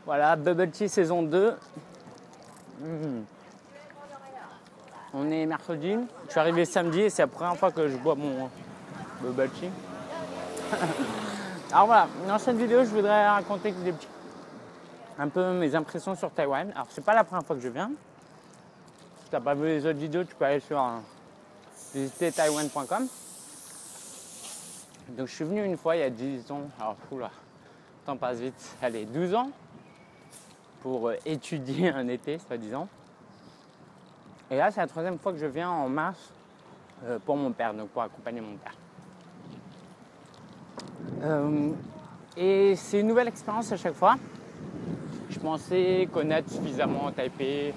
Voilà, Bubble Tea saison 2. On est mercredi. Je suis arrivé samedi et c'est la première fois que je bois mon Bubble Tea. Alors voilà, dans cette vidéo, je voudrais raconter un peu mes impressions sur Taïwan. Alors, c'est pas la première fois que je viens. Si tu n'as pas vu les autres vidéos, tu peux aller sur visiter taiwan.com. Donc, je suis venu une fois il y a 10 ans. Alors, oula, le temps passe vite. Allez, 12 ans pour étudier un été, soi-disant. Et là, c'est la troisième fois que je viens en mars pour mon père, donc pour accompagner mon père. Et c'est une nouvelle expérience à chaque fois. Je pensais connaître suffisamment Taipei.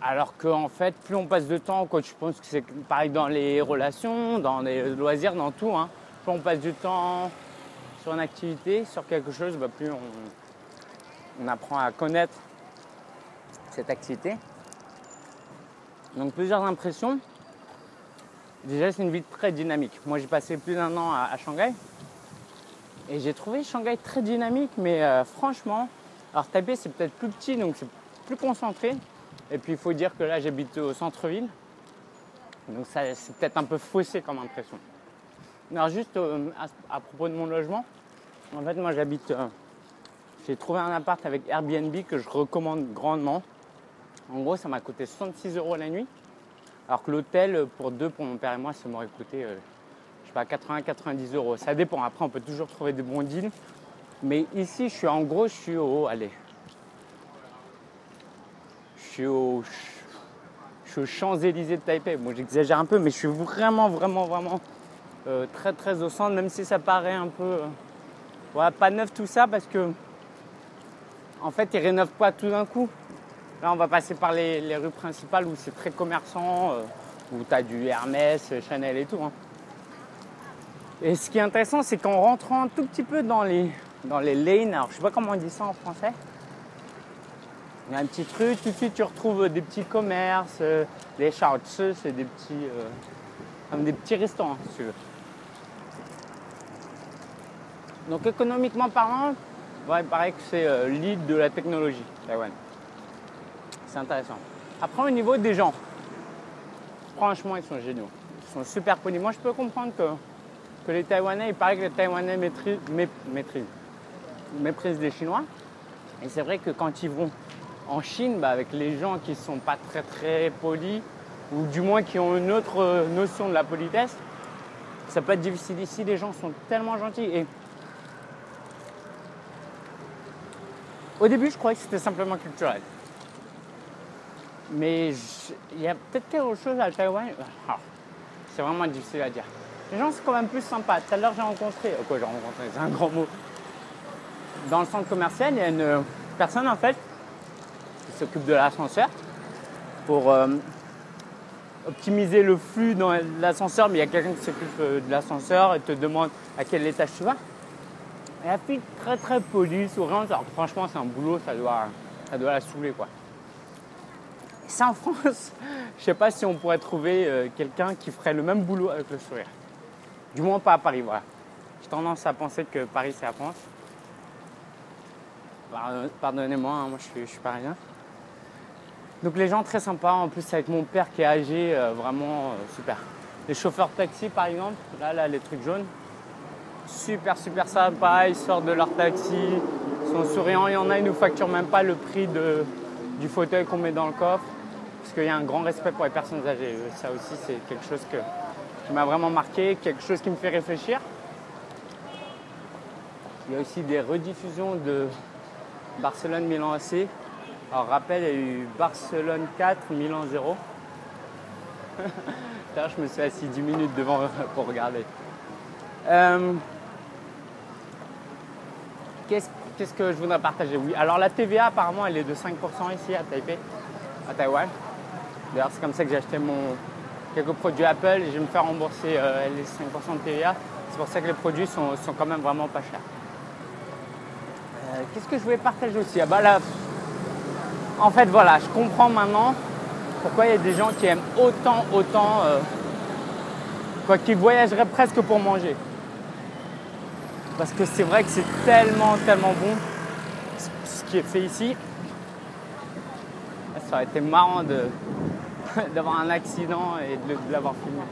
Alors qu'en fait, plus on passe de temps, je pense que c'est pareil dans les relations, dans les loisirs, dans tout. Plus on passe du temps sur une activité, sur quelque chose, plus on apprend à connaître cette activité. Donc plusieurs impressions. Déjà, c'est une ville très dynamique. Moi, j'ai passé plus d'1 an à Shanghai. Et j'ai trouvé Shanghai très dynamique, mais franchement, alors Taipei c'est peut-être plus petit, donc c'est plus concentré. Et puis il faut dire que là j'habite au centre-ville, donc ça, c'est peut-être un peu faussé comme impression. Alors juste à propos de mon logement, en fait moi j'ai trouvé un appart avec Airbnb que je recommande grandement. En gros ça m'a coûté 66 € la nuit, alors que l'hôtel pour deux, pour mon père et moi, ça m'aurait coûté 80-90 €. Ça dépend. Après, on peut toujours trouver des bons deals. Mais ici, je suis aux Champs-Élysées de Taipei. Bon, j'exagère un peu, mais je suis vraiment très, très au centre, même si ça paraît un peu pas neuf tout ça, parce que en fait, ils rénovent pas tout d'un coup. Là, on va passer par les rues principales où c'est très commerçant, où tu as du Hermès, Chanel et tout. Et ce qui est intéressant, c'est qu'en rentrant un tout petit peu dans les lanes, alors je sais pas comment on dit ça en français, il y a un petit truc, tout de suite tu retrouves des petits commerces, les shaozi, c'est des petits restaurants, si tu veux. Donc économiquement parlant, il paraît que c'est l'île de la technologie, Taïwan. C'est intéressant. Après, au niveau des gens, franchement, ils sont géniaux. Ils sont super polis. Moi, je peux comprendre que les Taïwanais, il paraît que les Taïwanais méprisent les Chinois. Et c'est vrai que quand ils vont en Chine, avec les gens qui ne sont pas très très polis, ou du moins qui ont une autre notion de la politesse, ça peut être difficile. Ici, les gens sont tellement gentils. Et au début, je croyais que c'était simplement culturel. Mais il y a peut-être quelque chose à Taïwan. C'est vraiment difficile à dire. Les gens, c'est quand même plus sympa. Tout à l'heure, j'ai rencontré, c'est un grand mot. Dans le centre commercial, il y a une personne, en fait, qui s'occupe de l'ascenseur pour optimiser le flux dans l'ascenseur. Mais il y a quelqu'un qui s'occupe de l'ascenseur et te demande à quel étage tu vas. Et la fille, très très polie, souriante. Alors, franchement, c'est un boulot, ça doit la saouler, quoi. Et ça, en France, je sais pas si on pourrait trouver quelqu'un qui ferait le même boulot avec le sourire. Du moins pas à Paris, voilà. J'ai tendance à penser que Paris, c'est la France. Pardonnez-moi, moi je suis parisien. Donc les gens très sympas, en plus avec mon père qui est âgé, vraiment super. Les chauffeurs de taxi par exemple, là les trucs jaunes, super sympas, ils sortent de leur taxi, ils sont souriants. Il y en a, ils nous facturent même pas le prix du fauteuil qu'on met dans le coffre, parce qu'il y a un grand respect pour les personnes âgées. Ça aussi, c'est quelque chose qui m'a vraiment marqué, quelque chose qui me fait réfléchir. Il y a aussi des rediffusions de Barcelone-Milan AC. Alors, rappel, il y a eu Barcelone 4, Milan 0. D'ailleurs, je me suis assis 10 minutes devant pour regarder. Qu'est-ce que je voudrais partager? Oui, alors la TVA, apparemment, elle est de 5% ici à Taipei, à Taïwan. D'ailleurs, c'est comme ça que j'ai acheté quelques produits Apple et je vais me faire rembourser les 5% de TVA. C'est pour ça que les produits sont quand même vraiment pas chers. Qu'est-ce que je voulais partager aussi? Là, en fait, voilà, je comprends maintenant pourquoi il y a des gens qui aiment autant, qui voyageraient presque pour manger. Parce que c'est vrai que c'est tellement bon ce qui est fait ici. Ça aurait été marrant d'avoir un accident et de l'avoir filmé.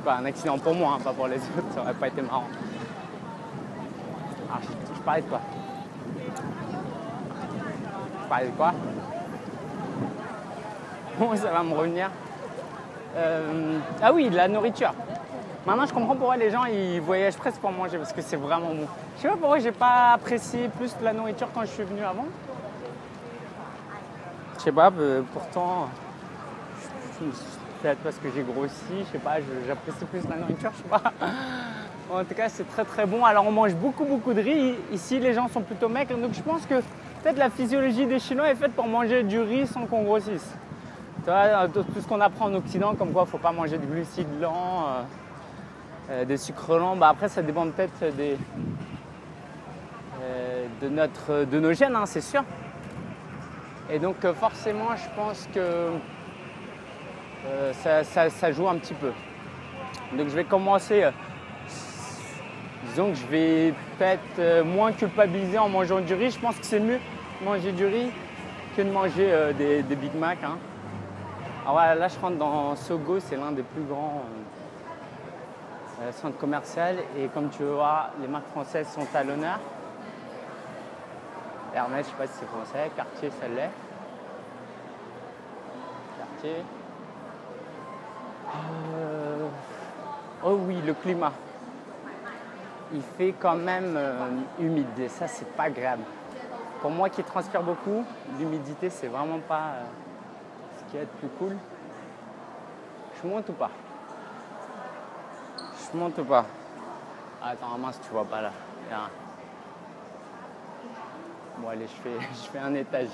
Un accident pour moi, hein, pas pour les autres, ça aurait pas été marrant. Alors, je parlais de quoi? Je parlais de quoi? Bon, ça va me revenir. Ah oui, la nourriture. Maintenant, je comprends pourquoi les gens ils voyagent presque pour manger, parce que c'est vraiment bon. Je sais pas pourquoi j'ai pas apprécié plus la nourriture quand je suis venu avant. Je sais pas, pourtant, peut-être parce que j'ai grossi, je sais pas, j'apprécie plus la nourriture, je sais pas. En tout cas, c'est très bon. Alors, on mange beaucoup de riz. Ici, les gens sont plutôt maigres, donc je pense que peut-être la physiologie des Chinois est faite pour manger du riz sans qu'on grossisse. Tu vois, tout ce qu'on apprend en Occident, comme quoi il ne faut pas manger de glucides lents, des sucres lents. Après, ça dépend peut-être de nos gènes, hein, c'est sûr. Et donc, forcément, je pense que ça joue un petit peu. Donc, je vais commencer. Disons que je vais peut-être moins culpabiliser en mangeant du riz. Je pense que c'est mieux de manger du riz que de manger des Big Mac. Hein. Alors voilà, là, je rentre dans Sogo, c'est l'un des plus grands centres commerciaux. Et comme tu veux voir, les marques françaises sont à l'honneur. Hermès, je ne sais pas si c'est français. Cartier, ça l'est. Cartier. Oh oui, le climat. Il fait quand même humide et ça, c'est pas agréable. Pour moi qui transpire beaucoup, l'humidité, c'est vraiment pas ce qui est le plus cool. Je monte ou pas? Je monte ou pas? Attends, mince, tu vois pas là. Bon, allez, je fais un étage.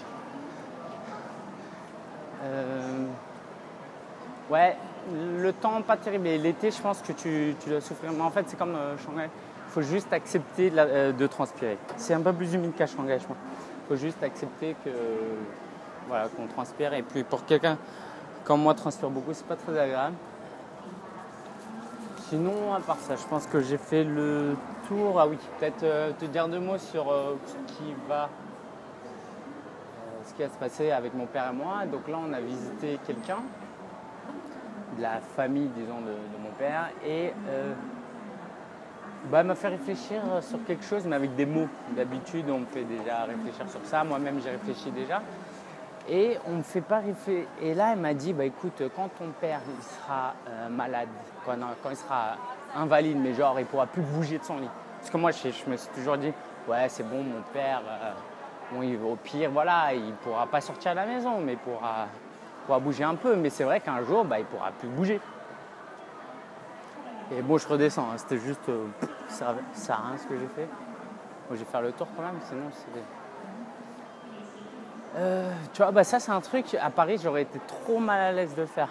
Ouais, le temps pas terrible. Et l'été, je pense que tu dois souffrir. Mais en fait, c'est comme Shanghai. Il faut juste accepter de transpirer. C'est un peu plus humide qu'à Shanghai, je pense. Il faut juste accepter qu'on transpire. Et puis pour quelqu'un comme moi, transpire beaucoup, c'est pas très agréable. Sinon, à part ça, je pense que j'ai fait le tour. Ah oui, peut-être te dire 2 mots sur ce qui va se passer avec mon père et moi. Donc là, on a visité quelqu'un de la famille, disons, de mon père. Et elle m'a fait réfléchir sur quelque chose, mais avec des mots. D'habitude, on me fait déjà réfléchir sur ça. Moi-même, j'ai réfléchi déjà. Et on ne me fait pas réfléchir. Et là, elle m'a dit, écoute, quand ton père il sera malade, quand il sera invalide, mais genre, il ne pourra plus bouger de son lit. Parce que moi, je me suis toujours dit, ouais, c'est bon, mon père, au pire, voilà, il ne pourra pas sortir de la maison, mais il pourra bouger un peu. Mais c'est vrai qu'un jour, il ne pourra plus bouger. Et bon, je redescends, hein, c'était juste, ça sert à rien ce que j'ai fait. Bon, je vais faire le tour quand même, sinon c'est... tu vois, ça c'est un truc, à Paris, j'aurais été trop mal à l'aise de le faire.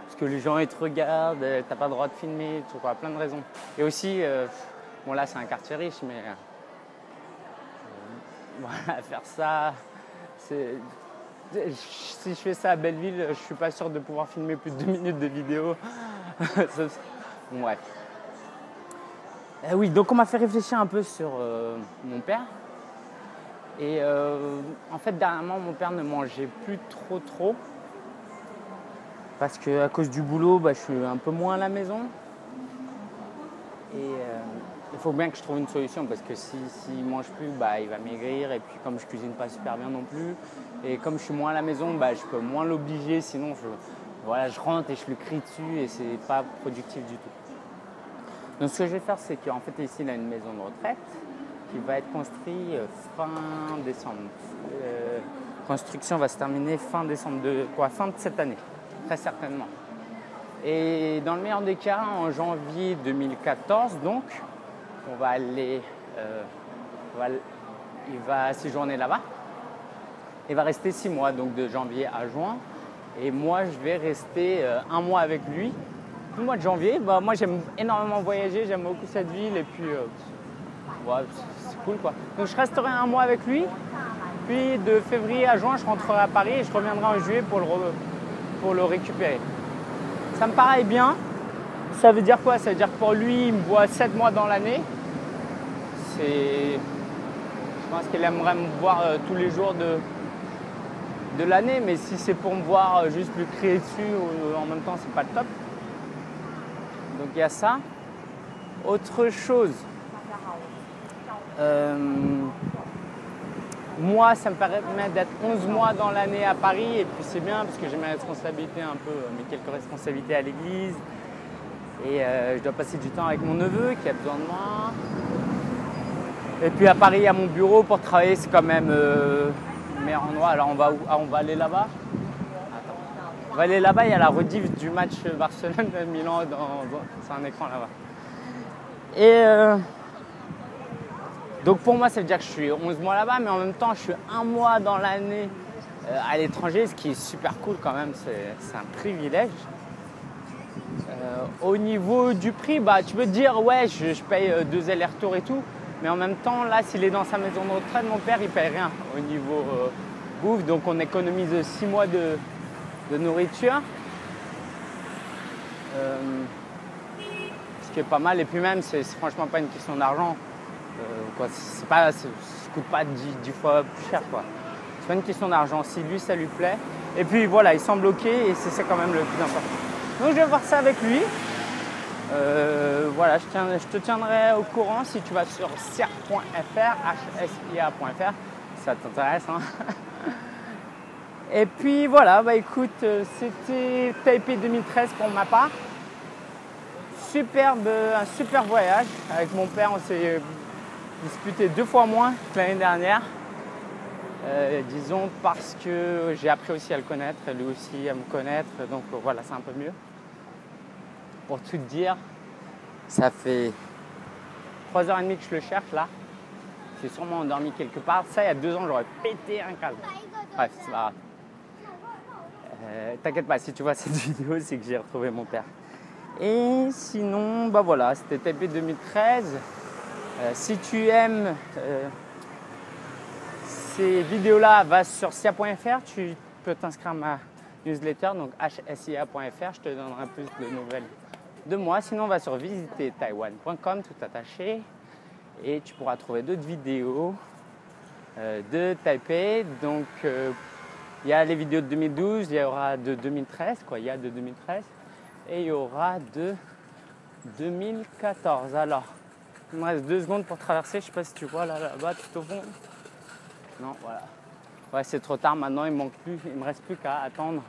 Parce que les gens, ils te regardent, t'as pas le droit de filmer, tu vois, plein de raisons. Et aussi, bon là c'est un quartier riche, mais voilà, faire ça, c'est... Si je fais ça à Belleville, je suis pas sûr de pouvoir filmer plus de 2 minutes de vidéo. Bref. Oui, donc on m'a fait réfléchir un peu sur mon père. Et en fait, dernièrement, mon père ne mangeait plus trop. Parce qu'à cause du boulot, je suis un peu moins à la maison. Et il faut bien que je trouve une solution parce que s'il ne mange plus, il va maigrir. Et puis comme je cuisine pas super bien non plus, et comme je suis moins à la maison, je peux moins l'obliger. Sinon, je rentre et je lui crie dessus et c'est pas productif du tout. Donc ce que je vais faire, c'est qu'en fait ici, il a une maison de retraite qui va être construite fin décembre. Construction va se terminer fin décembre, fin de cette année, très certainement. Et dans le meilleur des cas, en janvier 2014, donc, on va aller, il va séjourner là-bas. Il va rester 6 mois, donc de janvier à juin. Et moi, je vais rester 1 mois avec lui. Le mois de janvier, moi j'aime énormément voyager, j'aime beaucoup cette ville et puis c'est cool quoi. Donc je resterai 1 mois avec lui, puis de février à juin je rentrerai à Paris et je reviendrai en juillet pour le récupérer. Ça me paraît bien, Ça veut dire quoi? Ça veut dire que pour lui, il me voit 7 mois dans l'année. Je pense qu'il aimerait me voir tous les jours de l'année, mais si c'est pour me voir juste lui crier dessus en même temps, c'est pas le top. Donc il y a ça. Autre chose, moi, ça me permet d'être 11 mois dans l'année à Paris, et puis c'est bien parce que j'ai mes responsabilités un peu, mes quelques responsabilités à l'église, et je dois passer du temps avec mon neveu qui a besoin de moi. Et puis à Paris, il y a mon bureau pour travailler, c'est quand même le meilleur endroit. Alors on va où? Ah, on va aller là-bas. On va aller là-bas, il y a la rediff du match Barcelone-Milan, c'est un écran là-bas. Et donc pour moi, ça veut dire que je suis 11 mois là-bas, mais en même temps, je suis 1 mois dans l'année à l'étranger, ce qui est super cool quand même, c'est un privilège. Au niveau du prix, bah, tu peux te dire, ouais, je paye 2 allers-retours et tout, mais en même temps, là, s'il est dans sa maison de retraite, mon père, il paye rien au niveau bouffe, donc on économise 6 mois de nourriture. Ce qui est pas mal, et puis même, c'est franchement pas une question d'argent. Ça coûte pas 10 fois plus cher, quoi. C'est pas une question d'argent, si lui ça lui plaît. Et puis voilà, il semble ok et c'est ça quand même le plus important. Donc je vais voir ça avec lui. Voilà, je te tiendrai au courant si tu vas sur sia.fr, hsia.fr, si ça t'intéresse. Hein. Et puis voilà, bah écoute, c'était Taipei 2013 pour ma part. Un super voyage. Avec mon père, on s'est disputé 2 fois moins que l'année dernière. Disons parce que j'ai appris aussi à le connaître, et lui aussi à me connaître. Donc voilà, c'est un peu mieux. Pour tout te dire, ça fait 3h30 que je le cherche là. J'ai sûrement endormi quelque part. Ça, il y a 2 ans, j'aurais pété un câble. Bref, c'est pas grave. T'inquiète pas, si tu vois cette vidéo, c'est que j'ai retrouvé mon père. Et sinon, bah voilà, c'était Taipei 2013. Si tu aimes ces vidéos-là, va sur sia.fr, tu peux t'inscrire à ma newsletter, donc hsia.fr, je te donnerai plus de nouvelles de moi. Sinon, va sur visitertaiwan.com, tout attaché, et tu pourras trouver d'autres vidéos de Taipei. Donc, il y a les vidéos de 2012, il y aura de 2013, il y a de 2013, et il y aura de 2014. Alors, il me reste 2 secondes pour traverser, je ne sais pas si tu vois là-bas, tout au fond. Non, voilà. Ouais, c'est trop tard maintenant, il me reste plus qu'à attendre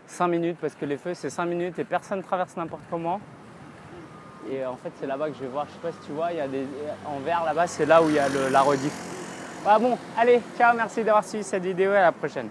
5 minutes parce que les feux c'est 5 minutes et personne ne traverse n'importe comment. Et en fait, c'est là-bas que je vais voir, je sais pas si tu vois, il y a en vert là-bas, c'est là où il y a la rediff. Voilà, bon, allez, ciao, merci d'avoir suivi cette vidéo et à la prochaine.